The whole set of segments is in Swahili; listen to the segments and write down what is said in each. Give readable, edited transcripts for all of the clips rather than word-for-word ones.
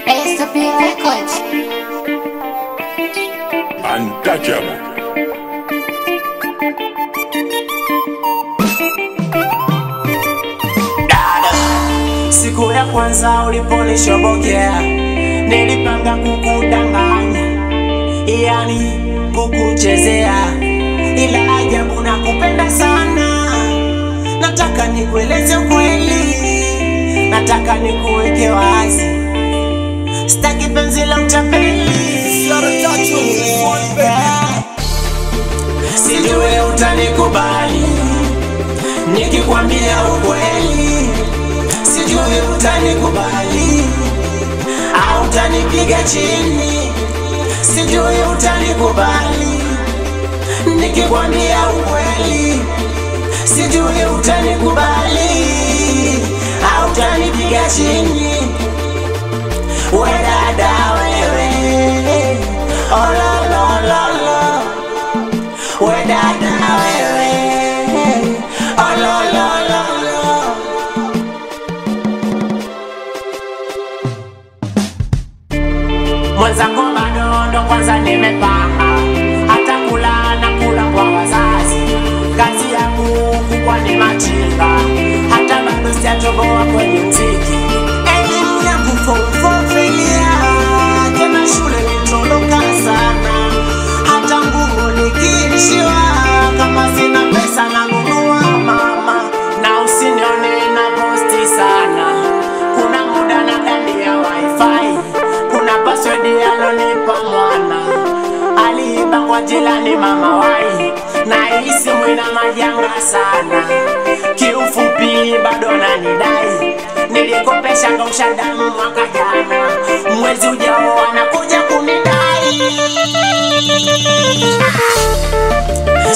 S2P Records. Untouchable. Dada, siku ya kwanza uliponishobokea, nilipanga kukudanganya, yani kukuchezea, ila ajabu na kupenda sana. Nataka nikueleze ukweli, nataka nikuweke wazi, sitaki penzi la utapeli. Sijui utanikubali nikikwambia ukweli, sijui utanikubali au utanipiga chini, sijui utanikubali nikikwambia ukweli, sijui utanikubali au utanipiga chini. We dada wewe, oh la la la la, we dada wewe, oh la la la la. Mwenzako bado ndo kwanza nimepanga, hata kula na kula kwa wazazi, kazi yangu kubwa ni machinga, hata bado sijatoboa kwenye mziki. Elimu yangu fofelia, tena shule nitoroka sana, hata nguo nikiishiwa, kama sina pesa nanunua mama, na usinione na posti sana, kuna muda na dani ya wifi, kuna password alonipa mwana, aliiba kwa jirani mama wai, na hii simu ina majanga sana. Kiufupi bado nanidai, nilikopesha ngausha damu mwaka jana, mwezi ujao anakuja kunidai.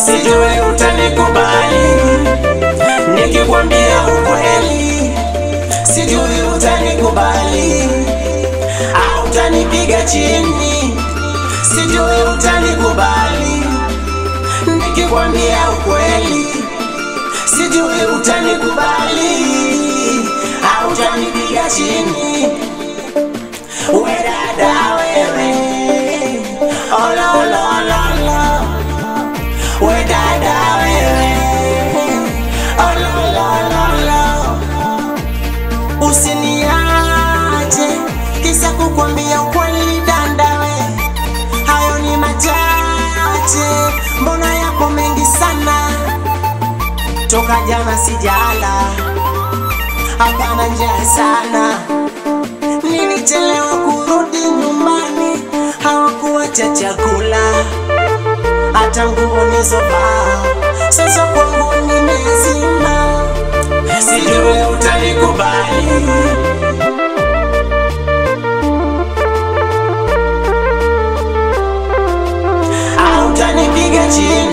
Sijui utanikubali nikikwambia ukweli, sijui utanikubali au utanipiga chini, sijui utanikubali nikikwambia ukweli, sijui utanikubali au utanipiga chini. We dada wewe, oh la la la la, we dada wewe, oh la la la la. Usiniache kisa kukwambia ukweli dada we, hayo ni machache, mbona yapo mengi sana. Toka jana sijala, hapana njaa sana, nilichelewa kurudi nyumbani, hawakuacha chakula, hata nguo nizovaa sasa kwangu nimezima. Sijui utanikubali au utanipiga chini,